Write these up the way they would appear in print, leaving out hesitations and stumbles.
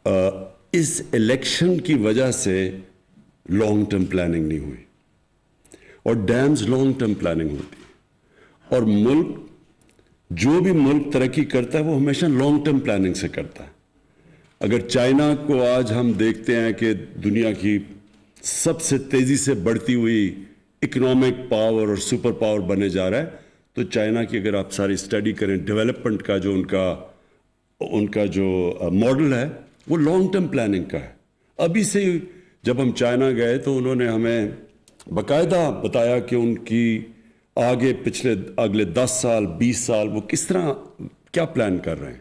اس election کی وجہ سے لانگ ٹرم پلاننگ نہیں ہوئی، اور ڈیمز لانگ ٹرم پلاننگ ہوتی ہے، اور ملک جو بھی ملک ترقی کرتا ہے وہ ہمیشہ لانگ ٹرم پلاننگ سے کرتا ہے۔ اگر چائنا کو آج ہم دیکھتے ہیں کہ دنیا کی سب سے تیزی سے بڑھتی ہوئی اکنامک پاور اور سپر پاور بنے جا رہا ہے، تو چائنا کی اگر آپ ساری اسٹڈی کریں ڈیولپمنٹ کا جو ان کا جو ماڈل ہے وہ لانگ ٹرم پلاننگ کا ہے۔ ابھی سے جب ہم چائنا گئے تو انہوں نے ہمیں باقاعدہ بتایا کہ ان کی آگے اگلے 10 سال 20 سال وہ کس طرح کیا پلان کر رہے ہیں،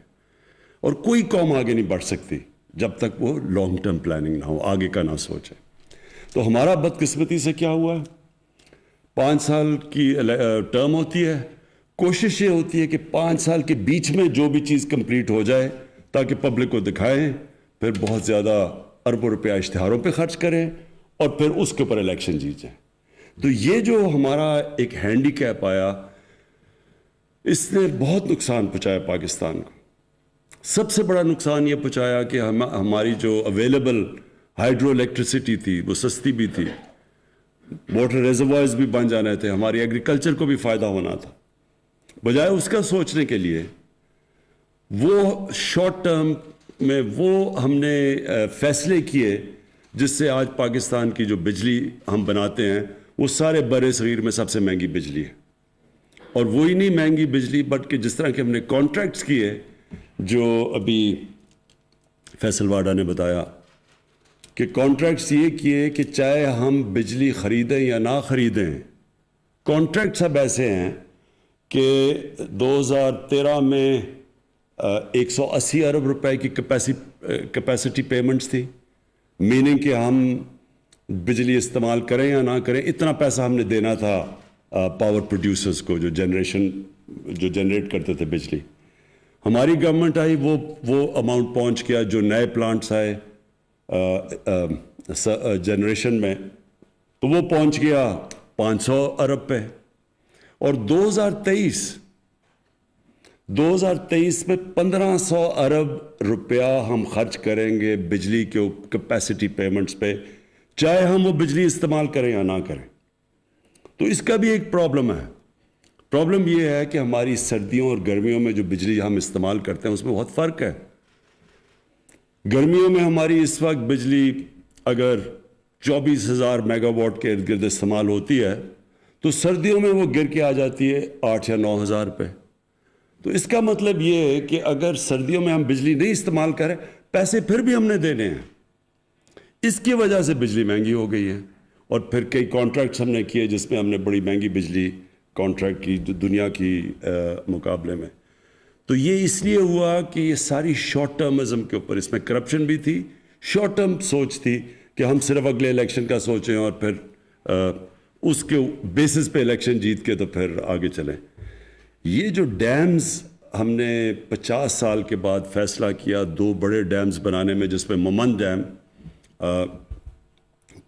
اور کوئی قوم آگے نہیں بڑھ سکتی جب تک وہ لانگ ٹرم پلاننگ نہ ہو، آگے کا نہ سوچے۔ تو ہمارا بدقسمتی سے کیا ہوا ہے، 5 سال کی ٹرم ہوتی ہے، کوشش یہ ہوتی ہے کہ 5 سال کے بیچ میں جو بھی چیز کمپلیٹ ہو جائے تاکہ پبلک کو دکھائیں، پھر بہت زیادہ اربوں روپیہ اشتہاروں پہ خرچ کریں اور پھر اس کے اوپر الیکشن جیت جائیں۔ تو یہ جو ہمارا ایک ہینڈی کیپ آیا، اس نے بہت نقصان پہنچایا پاکستان کو۔ سب سے بڑا نقصان یہ پہنچایا کہ ہماری جو اویلیبل ہائیڈرو الیکٹریسٹی تھی وہ سستی بھی تھی، واٹر ریزروائرز بھی بن جانے تھے، ہماری ایگریکلچر کو بھی فائدہ ہونا تھا۔ بجائے اس کا سوچنے کے لیے وہ شارٹ ٹرم میں وہ ہم نے فیصلے کیے جس سے آج پاکستان کی جو بجلی ہم بناتے ہیں وہ سارے برِ صغیر میں سب سے مہنگی بجلی ہے، اور وہی نہیں مہنگی بجلی بلکہ جس طرح کہ ہم نے کانٹریکٹس کیے، جو ابھی فیصل واڈا نے بتایا کہ کانٹریکٹس یہ کیے کہ چاہے ہم بجلی خریدیں یا نہ خریدیں، کانٹریکٹس اب ایسے ہیں کہ 2013 میں 180 ارب روپے کی کیپیسٹی پیمنٹس تھی، میننگ کہ ہم بجلی استعمال کریں یا نہ کریں اتنا پیسہ ہم نے دینا تھا پاور پروڈیوسرز کو جو جنریٹ کرتے تھے بجلی۔ ہماری گورنمنٹ آئی، وہ اماؤنٹ پہنچ گیا، جو نئے پلانٹس آئے جنریشن میں تو وہ پہنچ گیا 500 ارب پہ، اور 2023 میں 1500 ارب روپیہ ہم خرچ کریں گے بجلی کے کیپیسٹی پیمنٹس پہ، چاہے ہم وہ بجلی استعمال کریں یا نہ کریں۔ تو اس کا بھی ایک پرابلم ہے۔ پرابلم یہ ہے کہ ہماری سردیوں اور گرمیوں میں جو بجلی ہم استعمال کرتے ہیں اس میں بہت فرق ہے۔ گرمیوں میں ہماری اس وقت بجلی اگر 24,000 میگا واٹ کے ارد گرد استعمال ہوتی ہے تو سردیوں میں وہ گر کے آ جاتی ہے 8 یا 9,000 پہ۔ تو اس کا مطلب یہ ہے کہ اگر سردیوں میں ہم بجلی نہیں استعمال کریں، پیسے پھر بھی ہم نے دینے ہیں۔ اس کی وجہ سے بجلی مہنگی ہو گئی ہے، اور پھر کئی کانٹریکٹس ہم نے کیے جس میں ہم نے بڑی مہنگی بجلی کانٹریکٹ کی دنیا کی مقابلے میں۔ تو یہ اس لیے ہوا کہ یہ ساری شارٹ ٹرمزم کے اوپر، اس میں کرپشن بھی تھی، شارٹ ٹرم سوچ تھی کہ ہم صرف اگلے الیکشن کا سوچیں اور پھر اس کے بیسس پہ الیکشن جیت کے تو پھر آگے چلیں۔ یہ جو ڈیمز ہم نے 50 سال کے بعد فیصلہ کیا 2 بڑے ڈیمز بنانے میں، جس میں ممن ڈیم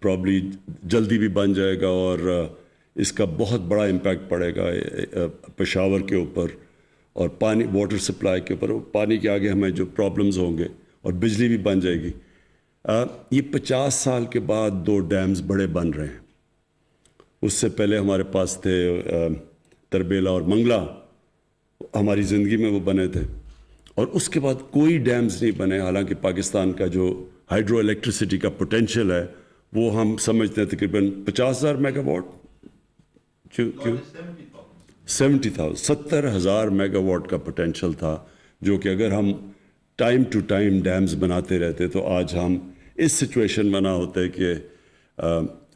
پرابلی جلدی بھی بن جائے گا اور اس کا بہت بڑا امپیکٹ پڑے گا پشاور کے اوپر، اور پانی واٹر سپلائی کے اوپر، پانی کے آگے ہمیں جو پرابلمز ہوں گے، اور بجلی بھی بن جائے گی۔ یہ 50 سال کے بعد 2 ڈیمز بڑے بن رہے ہیں۔ اس سے پہلے ہمارے پاس تھے تربیلا اور منگلا، ہماری زندگی میں وہ بنے تھے، اور اس کے بعد کوئی ڈیمز نہیں بنے، حالانکہ پاکستان کا جو ہائیڈرو الیکٹریسٹی کا پوٹینشیل ہے وہ ہم سمجھتے ہیں تقریباً 50,000 میگا واٹ، 70,000 میگا واٹ کا پوٹینشیل تھا، جو کہ اگر ہم ٹائم ٹو ٹائم ڈیمز بناتے رہتے تو آج ہم اس سچویشن میں نہ ہوتے کہ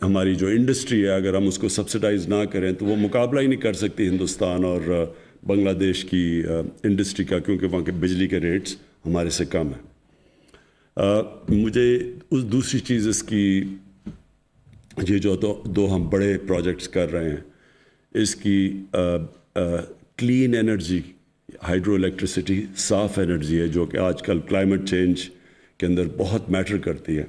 ہماری جو انڈسٹری ہے اگر ہم اس کو سبسڈائز نہ کریں تو وہ مقابلہ ہی نہیں کر سکتی ہندوستان اور بنگلہ دیش کی انڈسٹری کا، کیونکہ وہاں کے بجلی کے ریٹس ہمارے سے کم ہیں۔ مجھے دوسری چیز اس کی، یہ جو 2 ہم بڑے پروجیکٹس کر رہے ہیں، اس کی کلین انرجی، ہائیڈرو الیکٹریسٹی صاف انرجی ہے، جو کہ آج کل کلائمیٹ چینج کے اندر بہت میٹر کرتی ہے،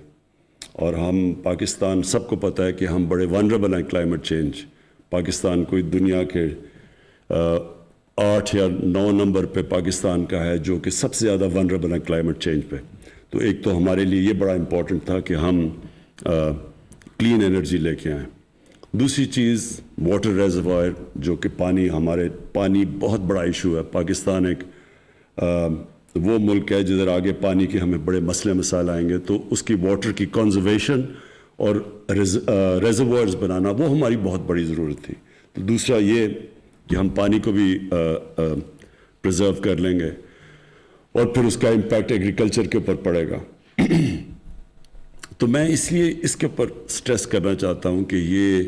اور ہم پاکستان سب کو پتہ ہے کہ ہم بڑے ونریبل ہیں کلائمیٹ چینج۔ پاکستان کوئی دنیا کے 8 یا 9 نمبر پہ پاکستان کا ہے جو کہ سب سے زیادہ ونریبل ہے کلائمیٹ چینج پہ۔ تو ایک تو ہمارے لیے یہ بڑا امپورٹنٹ تھا کہ ہم کلین انرجی لے کے آئیں. دوسری چیز واٹر ریزروائر, جو کہ پانی بہت بڑا ایشو ہے. پاکستان ایک وہ ملک ہے جدھر آگے پانی کے ہمیں بڑے مسئلے مسائل آئیں گے, تو اس کی واٹر کی کنزرویشن اور ریزروائرز بنانا وہ ہماری بہت بڑی ضرورت تھی. تو دوسرا یہ کہ ہم پانی کو بھی پرزرو کر لیں گے, اور پھر اس کا امپیکٹ ایگریکلچر کے اوپر پڑے گا. تو میں اس لیے اس کے اوپر سٹریس کرنا چاہتا ہوں کہ یہ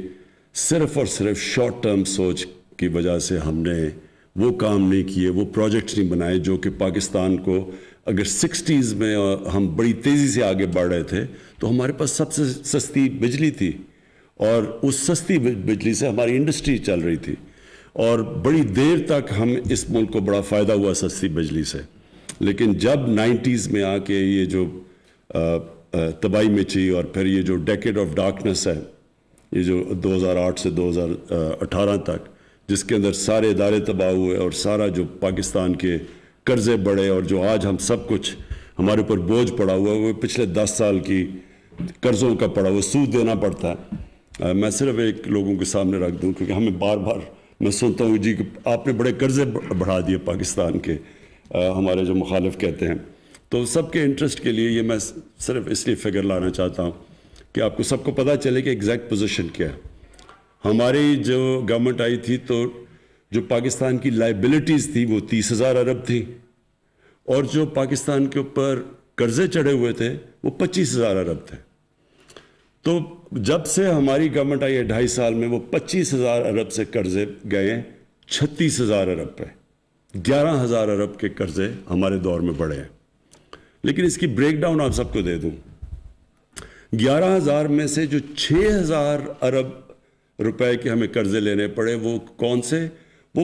صرف اور صرف شارٹ ٹرم سوچ کی وجہ سے ہم نے وہ کام نہیں کیے, وہ پروجیکٹس نہیں بنائے جو کہ پاکستان کو, اگر 60s میں ہم بڑی تیزی سے آگے بڑھ رہے تھے تو ہمارے پاس سب سے سستی بجلی تھی, اور اس سستی بجلی سے ہماری انڈسٹری چل رہی تھی, اور بڑی دیر تک ہم اس ملک کو بڑا فائدہ ہوا سستی بجلی سے. لیکن جب 90s میں آ کے یہ جو تباہی مچی, اور پھر یہ جو ڈیکیڈ آف ڈارکنس ہے, یہ جو 2008 سے 2018 تک, جس کے اندر سارے ادارے تباہ ہوئے اور سارا جو پاکستان کے قرضے بڑھے, اور جو آج ہم سب کچھ ہمارے اوپر بوجھ پڑا ہوا ہے وہ پچھلے 10 سال کی قرضوں کا پڑا ہوا, سود دینا پڑتا ہے. میں صرف ایک لوگوں کے سامنے رکھ دوں, کیونکہ ہمیں بار بار میں سنتا ہوں جی کہ آپ نے بڑے قرضے بڑھا دیے پاکستان کے, ہمارے جو مخالف کہتے ہیں. تو سب کے انٹرسٹ کے لیے یہ میں صرف اس لیے فگر لانا چاہتا ہوں کہ آپ کو سب کو پتہ چلے کہ ایگزیکٹ پوزیشن کیا ہے. ہماری جو گورنمنٹ آئی تھی تو جو پاکستان کی لائبلٹیز تھی وہ 30,000 ارب تھی, اور جو پاکستان کے اوپر قرضے چڑھے ہوئے تھے وہ 25,000 ارب تھے. تو جب سے ہماری گورنمنٹ آئی ہے 2.5 سال میں, وہ 25,000 ارب سے قرضے گئے 36,000 ارب پہ. 11,000 ارب کے قرضے ہمارے دور میں بڑھے ہیں. لیکن اس کی بریک ڈاؤن آپ سب کو دے دوں. 11,000 میں سے جو 6,000 ارب روپے کے ہمیں قرضے لینے پڑے, وہ کون سے؟ وہ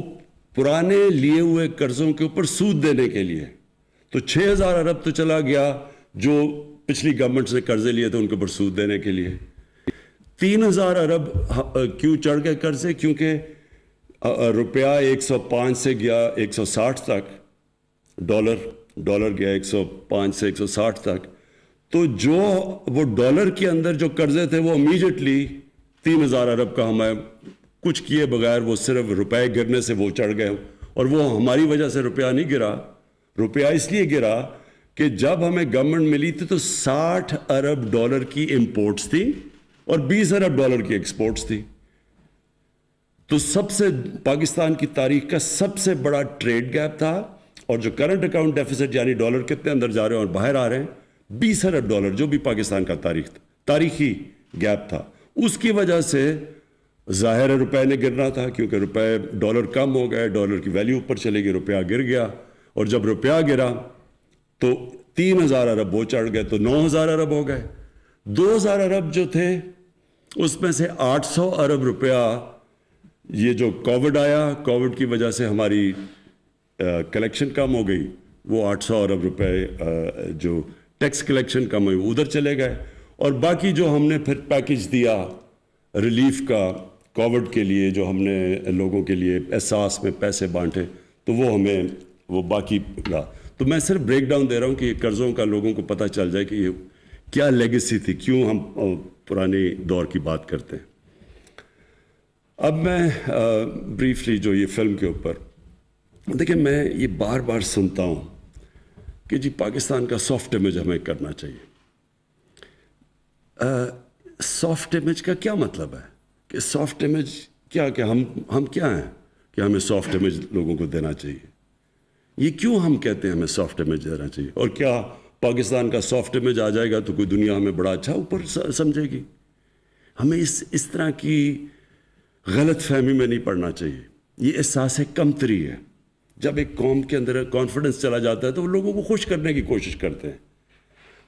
پرانے لیے ہوئے قرضوں کے اوپر سود دینے کے لیے. تو 6,000 ارب تو چلا گیا جو پچھلی گورنمنٹ سے قرضے لیے تھے ان کے اوپر سود دینے کے لیے. 3,000 ارب کیوں چڑھ گئے قرضے؟ کیونکہ روپیہ 105 سے گیا 160 تک, ڈالر گیا 105 سے 160 تک. تو جو وہ ڈالر کے اندر جو قرضے تھے وہ امیجیٹلی 3,000 ارب کا ہمیں کچھ کیے بغیر وہ صرف روپے گرنے سے وہ چڑھ گئے. اور وہ ہماری وجہ سے روپیہ نہیں گرا, روپیہ اس لیے گرا کہ جب ہمیں گورنمنٹ ملی تھی تو 60 ارب ڈالر کی امپورٹس تھی اور 20 ارب ڈالر کی ایکسپورٹس تھی. تو سب سے پاکستان کی تاریخ کا سب سے بڑا ٹریڈ گیپ تھا, اور جو کرنٹ اکاؤنٹ ڈیفیسٹ یعنی ڈالر کتنے اندر جا رہے ہیں اور باہر آ رہے ہیں 20 ارب ڈالر, جو بھی پاکستان کا تاریخی گیپ تھا. اس کی وجہ سے ظاہر روپے نے گرنا تھا, کیونکہ روپے ڈالر کم ہو گئے, ڈالر کی ویلیو اوپر چلے گی, روپیہ گر گیا. اور جب روپیہ گرا تو 3,000 ارب وہ چڑھ گئے تو 9,000 ارب ہو گئے. 2,000 ارب جو تھے اس میں سے 800 ارب روپیہ یہ جو کووڈ آیا, کووڈ کی وجہ سے ہماری کلیکشن کم ہو گئی, وہ 800 ارب روپے جو ٹیکس کلیکشن کم ہوئی وہ ادھر چلے گئے. اور باقی جو ہم نے پھر پیکج دیا ریلیف کا کووڈ کے لیے, جو ہم نے لوگوں کے لیے احساس میں پیسے بانٹے, تو وہ ہمیں وہ باقی ملا. تو میں صرف بریک ڈاؤن دے رہا ہوں کہ یہ قرضوں کا لوگوں کو پتہ چل جائے کہ یہ کیا لیگیسی تھی, کیوں ہم پرانے دور کی بات کرتے ہیں. اب میں بریفلی جو یہ فلم کے اوپر دیکھیں, میں یہ بار بار سنتا ہوں کہ جی پاکستان کا سافٹ امیج ہمیں کرنا چاہیے. سافٹ امیج کا کیا مطلب ہے کہ سافٹ امیج کیا کہ ہم کیا ہیں کہ ہمیں سافٹ امیج لوگوں کو دینا چاہیے؟ یہ کیوں ہم کہتے ہیں ہمیں سافٹ امیج دینا چاہیے؟ اور کیا پاکستان کا سافٹ امیج آ جائے گا تو کوئی دنیا ہمیں بڑا اچھا اوپر سمجھے گی؟ ہمیں اس طرح کی غلط فہمی میں نہیں پڑنا چاہیے. یہ احساس کمتری ہے. جب ایک قوم کے اندر کانفیڈنس چلا جاتا ہے تو وہ لوگوں کو خوش کرنے کی کوشش کرتے ہیں.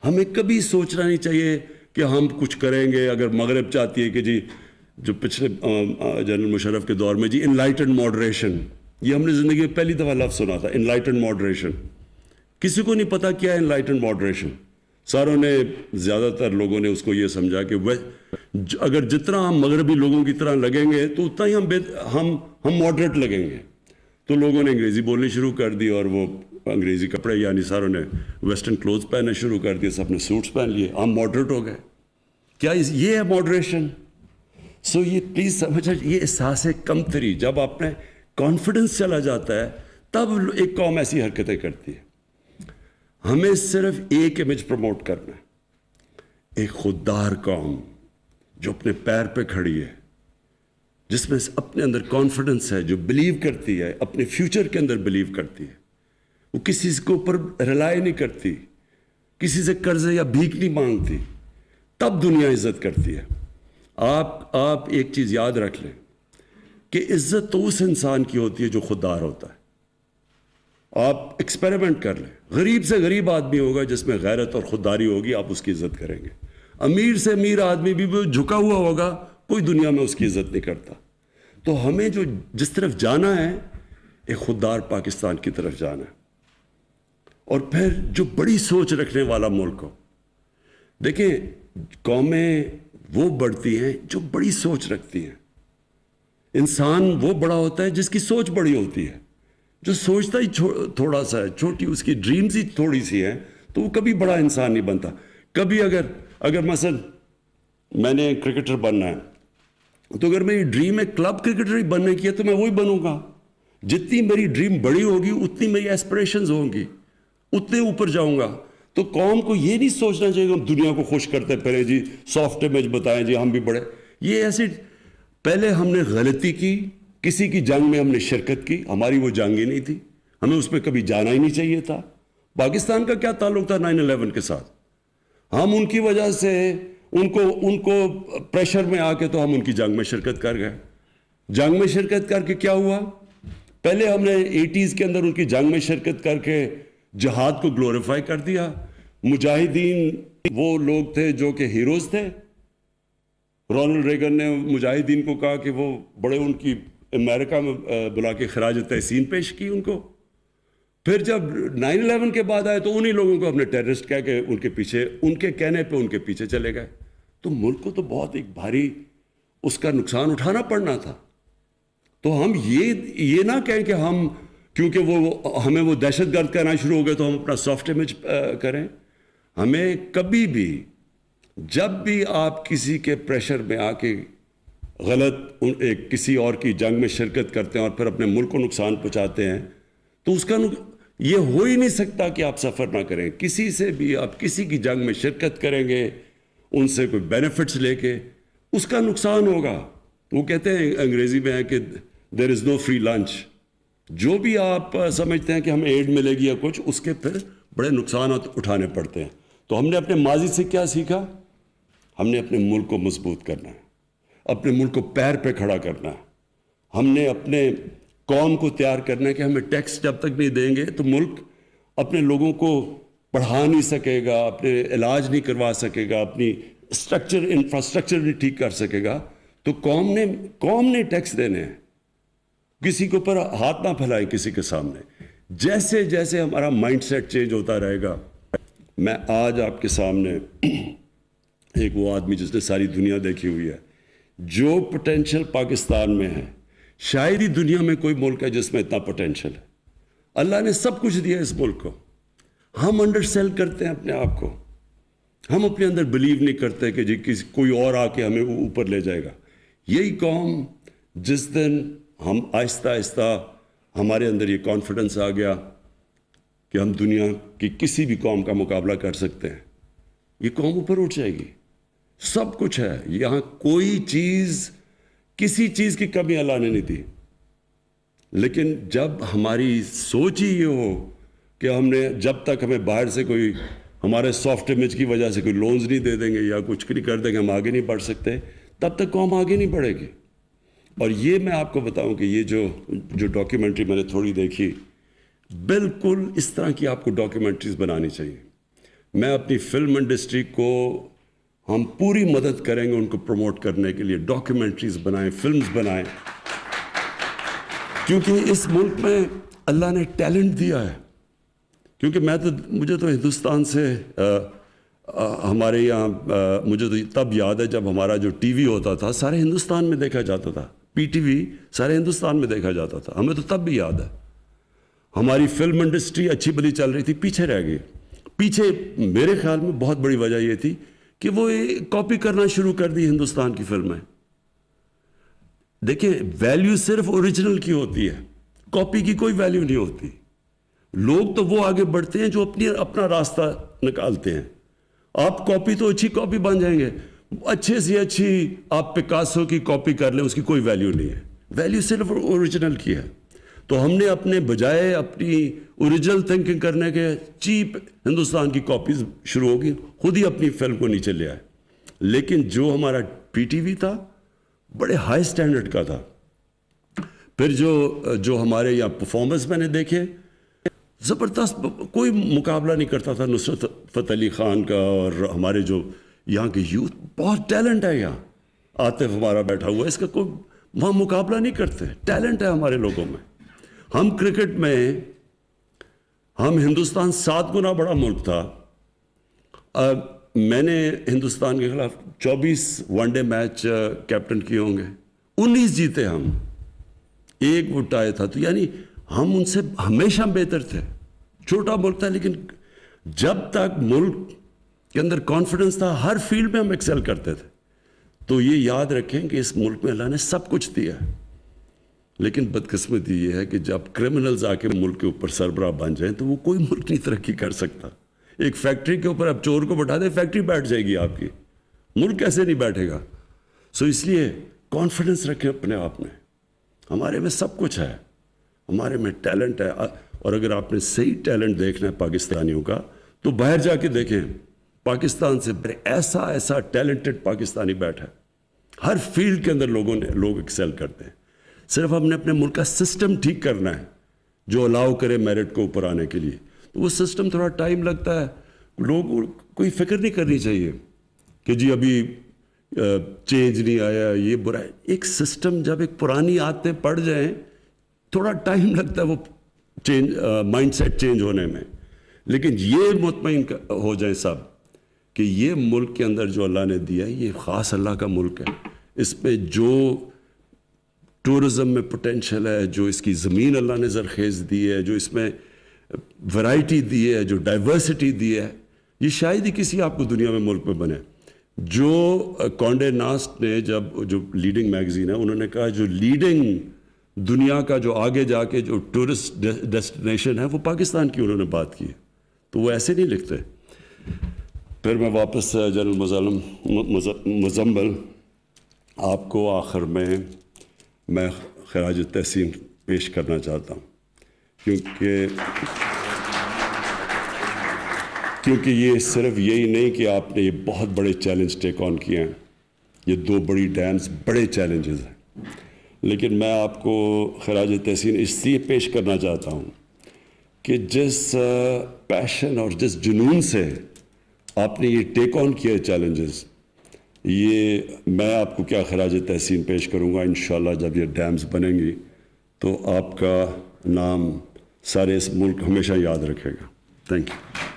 ہمیں کبھی سوچنا نہیں چاہیے کہ ہم کچھ کریں گے. اگر مغرب چاہتی ہے کہ جی جو پچھلے جنرل مشرف کے دور میں جی انلائٹنڈ ماڈریشن, یہ ہم نے زندگی میں پہلی دفعہ لفظ سنا تھا, انلائٹنڈ ماڈریشن. کسی کو نہیں پتا کیا ہے انلائٹنڈ ماڈریشن. ساروں نے, زیادہ تر لوگوں نے اس کو یہ سمجھا کہ اگر جتنا ہم مغربی لوگوں کی طرح لگیں گے تو اتنا ہی ہم ماڈریٹ لگیں گے. تو لوگوں نے انگریزی بولنی شروع کر دی اور وہ انگریزی کپڑے، یعنی ساروں نے ویسٹرن کلوتھس پہننا شروع کر دیے، سب نے سوٹس پہن لیے، ہم ماڈریٹ ہو گئے. کیا یہ ہے ماڈریشن؟ سو یہ پلیز سمجھا، یہ احساس کمتری جب آپ میں کانفیڈنس چلا جاتا ہے تب ایک قوم ایسی حرکتیں کرتی ہے. ہمیں صرف ایک امیج پروموٹ کرنا ہے، ایک خوددار قوم جو اپنے پیر پہ کھڑی ہے، جس میں اپنے اندر کانفیڈنس ہے، جو بلیو کرتی ہے، اپنے فیوچر کے اندر بلیو کرتی ہے، وہ کسی کے اوپر ریلائی نہیں کرتی، کسی سے قرض یا بھیک نہیں مانگتی، تب دنیا عزت کرتی ہے. آپ ایک چیز یاد رکھ لیں کہ عزت تو اس انسان کی ہوتی ہے جو خوددار ہوتا ہے. آپ ایکسپیریمنٹ کر لیں، غریب سے غریب آدمی ہوگا جس میں غیرت اور خودداری ہوگی، آپ اس کی عزت کریں گے. امیر سے امیر آدمی بھی وہ جھکا ہوا ہوگا، کوئی دنیا میں اس کی عزت نہیں کرتا. تو ہمیں جس طرف جانا ہے، ایک خوددار پاکستان کی طرف جانا ہے. اور پھر جو بڑی سوچ رکھنے والا ملک ہو. دیکھیں، قومیں وہ بڑھتی ہیں جو بڑی سوچ رکھتی ہیں. انسان وہ بڑا ہوتا ہے جس کی سوچ بڑی ہوتی ہے. جو سوچتا ہی تھوڑا سا ہے، چھوٹی اس کی ڈریمز ہی تھوڑی سی ہیں، تو وہ کبھی بڑا انسان نہیں بنتا. کبھی اگر مثلا میں نے کرکٹر بننا ہے، تو اگر میری ڈریم ہے کلب کرکٹر ہی بننے کی ہے تو میں وہی بنوں گا. جتنی میری ڈریم بڑی ہوگی اتنی میری ایسپریشنز ہوں گی، اتنے اوپر جاؤں گا. تو قوم کو یہ نہیں سوچنا چاہیے کہ ہم دنیا کو خوش کرتے پھرے، جی سافٹ امیج بتائیں، جی ہم بھی بڑے. یہ ایسی پہلے ہم نے غلطی کی، کسی کی جنگ میں ہم نے شرکت کی، ہماری وہ جنگ ہی نہیں تھی، ہمیں اس پہ کبھی جانا ہی نہیں چاہیے تھا. پاکستان کا کیا تعلق تھا 9/11 کے ساتھ؟ ہم ان کی وجہ سے ان کو پریشر میں آ کے تو ہم ان کی جنگ میں شرکت کر گئے. جنگ میں شرکت کر کے کیا ہوا؟ پہلے ہم نے 80s کے اندر ان کی جنگ میں شرکت کر کے جہاد کو گلوریفائی کر دیا. مجاہدین وہ لوگ تھے جو کہ ہیروز تھے. رونلڈ ریگن نے مجاہدین کو کہا کہ وہ بڑے، ان کی امریکہ میں بلا کے خراج تحسین پیش کی ان کو. پھر جب 9/11 کے بعد آئے تو انہی لوگوں کو اپنے ٹیررسٹ کہہ کے ان کے پیچھے، ان کے کہنے پہ ان کے پیچھے چلے گئے. تو ملک کو تو بہت ایک بھاری اس کا نقصان اٹھانا پڑنا تھا. تو ہم یہ نہ کہیں کہ ہم کیونکہ ہمیں وہ دہشت گرد کہنا شروع ہو گئے تو ہم اپنا سافٹ امیج کریں. ہمیں کبھی بھی، جب بھی آپ کسی کے پریشر میں آ کے غلط کسی اور کی جنگ میں شرکت کرتے ہیں اور پھر اپنے ملک کو نقصان پہنچاتے ہیں، تو اس کا یہ ہو ہی نہیں سکتا کہ آپ سفر نہ کریں. کسی سے بھی آپ کسی کی جنگ میں شرکت کریں گے، ان سے کوئی بینیفٹس لے کے، اس کا نقصان ہوگا. وہ کہتے ہیں انگریزی میں ہے کہ دیر از نو فری لنچ. جو بھی آپ سمجھتے ہیں کہ ہمیں ایڈ ملے گی یا کچھ، اس کے پھر بڑے نقصانات اٹھانے پڑتے ہیں. تو ہم نے اپنے ماضی سے کیا سیکھا؟ ہم نے اپنے ملک کو مضبوط کرنا ہے، اپنے ملک کو پیر پہ کھڑا کرنا ہے. ہم نے اپنے قوم کو تیار کرنا ہے کہ ہمیں ٹیکس جب تک نہیں دیں گے تو ملک اپنے لوگوں کو پڑھا نہیں سکے گا، اپنے علاج نہیں کروا سکے گا، اپنی انفراسٹرکچر نہیں ٹھیک کر سکے گا. تو قوم نے ٹیکس دینے ہیں. کسی کے اوپر ہاتھ نہ پھیلائے کسی کے سامنے. جیسے جیسے ہمارا مائنڈ سیٹ چینج ہوتا رہے گا. میں آج آپ کے سامنے ایک وہ آدمی جس نے ساری دنیا دیکھی ہوئی ہے، جو پوٹینشل پاکستان میں ہے، شاید ہی دنیا میں کوئی ملک ہے جس میں اتنا پوٹینشل ہے. اللہ نے سب کچھ دیا اس ملک کو. ہم انڈر سیل کرتے ہیں اپنے آپ کو. ہم اپنے اندر بلیو نہیں کرتے کہ جی کوئی اور آ کے ہمیں اوپر لے جائے گا. یہی قوم جس دن ہم آہستہ آہستہ ہمارے اندر یہ کانفیڈنس آ گیا کہ ہم دنیا کی کسی بھی قوم کا مقابلہ کر سکتے ہیں، یہ قوم اوپر اٹھ جائے گی. سب کچھ ہے یہاں، کوئی چیز، کسی چیز کی کمی اللہ نے نہیں دی. لیکن جب ہماری سوچ ہی یہ ہو کہ ہم نے، جب تک ہمیں باہر سے کوئی ہمارے سافٹ امیج کی وجہ سے کوئی لونز نہیں دے دیں گے یا کچھ نہیں کر دیں گے، ہم آگے نہیں بڑھ سکتے، تب تک قوم آگے نہیں بڑھے گی. اور یہ میں آپ کو بتاؤں کہ یہ جو ڈاکیومنٹری میں نے تھوڑی دیکھی، بالکل اس طرح کی آپ کو ڈاکیومنٹریز بنانی چاہیے. میں اپنی فلم انڈسٹری کو، ہم پوری مدد کریں گے ان کو پروموٹ کرنے کے لیے. ڈاکیومنٹریز بنائیں، فلمز بنائیں، کیونکہ اس ملک میں اللہ نے ٹیلنٹ دیا ہے. کیونکہ مجھے تو ہندوستان سے ہمارے یہاں مجھے تو تب یاد ہے جب ہمارا جو ٹی وی ہوتا تھا سارے ہندوستان میں دیکھا جاتا تھا. پی ٹی وی سارے ہندوستان میں دیکھا جاتا تھا. ہمیں تو تب بھی یاد ہے. ہماری فلم انڈسٹری اچھی بلی چل رہی تھی, پیچھے رہ گئی. پیچھے میرے خیال میں بہت بڑی وجہ یہ تھی کہ وہ کاپی کرنا شروع کر دی ہندوستان کی فلمیں. دیکھیں ویلیو صرف اوریجنل کی ہوتی ہے, کاپی کی کوئی ویلیو نہیں ہوتی. لوگ تو وہ آگے بڑھتے ہیں جو اپنا راستہ نکالتے ہیں. آپ کاپی تو اچھی کاپی بن جائیں گے, اچھے سے اچھی آپ پکاسو کی کاپی کر لیں, اس کی کوئی ویلیو نہیں ہے. ویلیو صرف اوریجنل کی ہے. تو ہم نے اپنے بجائے اپنی اوریجنل تھنکنگ کرنے کے چیپ ہندوستان کی کاپیز شروع ہوگی, خود ہی اپنی فلم کو نیچے لے آئے. لیکن جو ہمارا پی ٹی وی تھا بڑے ہائی سٹینڈرڈ کا تھا. پھر جو ہمارے یہاں پرفارمنس میں نے دیکھے زبردست, کوئی مقابلہ نہیں کرتا تھا نصرت فتح علی خان کا. اور ہمارے جو یہاں کے یوتھ بہت ٹیلنٹ ہے, یہاں عاطف ہمارا بیٹھا ہوا ہے, اس کا کوئی وہاں مقابلہ نہیں کرتے. ٹیلنٹ ہے ہمارے لوگوں میں. ہم کرکٹ میں ہم ہندوستان 7 گنا بڑا ملک تھا. میں نے ہندوستان کے خلاف 24 ون ڈے میچ کیپٹن کیے ہوں گے, 19 جیتے ہم, 1 وہ ٹائی تھا. تو یعنی ہم ان سے ہمیشہ بہتر تھے. چھوٹا ملک تھا لیکن جب تک ملک کے اندر کانفیڈنس تھا ہر فیلڈ میں ہم ایکسل کرتے تھے. تو یہ یاد رکھیں کہ اس ملک میں اللہ نے سب کچھ دیا ہے, لیکن بدقسمتی یہ ہے کہ جب کرمنلز آ کے ملک کے اوپر سربراہ بن جائیں تو وہ کوئی ملک نہیں ترقی کر سکتا. ایک فیکٹری کے اوپر اب چور کو بٹھا دیں, فیکٹری بیٹھ جائے گی آپ کی, ملک کیسے نہیں بیٹھے گا. سو اس لیے کانفیڈنس رکھیں اپنے آپ میں. ہمارے میں سب کچھ ہے, ہمارے میں ٹیلنٹ ہے. اور اگر آپ نے صحیح ٹیلنٹ دیکھنا ہے پاکستانیوں کا تو باہر جا کے دیکھیں, پاکستان سے ایسا ٹیلنٹڈ پاکستانی بیٹھا ہے. ہر فیلڈ کے اندر لوگ ایکسل کرتے ہیں. صرف ہم نے اپنے ملک کا سسٹم ٹھیک کرنا ہے جو الاؤ کرے میرٹ کو اوپر آنے کے لیے. تو وہ سسٹم تھوڑا ٹائم لگتا ہے. لوگ کوئی فکر نہیں کرنی چاہیے کہ جی ابھی چینج نہیں آیا, یہ برا ہے. ایک سسٹم جب ایک پرانی عادتیں پڑ جائیں تھوڑا ٹائم لگتا ہے وہ چینج, مائنڈ سیٹ چینج ہونے میں. لیکن یہ مطمئن ہو جائیں سب کہ یہ ملک کے اندر جو اللہ نے دیا ہے یہ خاص اللہ کا ملک ہے. اس میں جو ٹورزم میں پوٹینشل ہے, جو اس کی زمین اللہ نے زرخیز دی ہے, جو اس میں ورائٹی دی ہے, جو ڈائیورسٹی دی ہے, یہ شاید ہی کسی آپ کو دنیا میں ملک میں بنے. جو کانڈے ناسٹ نے جو لیڈنگ میگزین ہے انہوں نے کہا جو لیڈنگ دنیا کا جو آگے جا کے جو ٹورسٹ ڈیسٹینیشن ہے وہ پاکستان کی انہوں نے بات کی. تو وہ ایسے نہیں لکھتے. پھر میں واپس جنرل مزمل آپ کو آخر میں خراج تحسین پیش کرنا چاہتا ہوں, کیونکہ یہ صرف یہی نہیں کہ آپ نے یہ بہت بڑے چیلنج ٹیک آن کیے ہیں. یہ 2 بڑی ڈیمز بڑے چیلنجز ہیں, لیکن میں آپ کو خراج تحسین اس لیے پیش کرنا چاہتا ہوں کہ جس پیشن اور جس جنون سے آپ نے یہ ٹیک آن کیا چیلنجز, یہ میں آپ کو کیا خراج تحسین پیش کروں گا. انشاءاللہ جب یہ ڈیمز بنیں گی تو آپ کا نام سارے اس ملک ہمیشہ یاد رکھے گا. Thank you.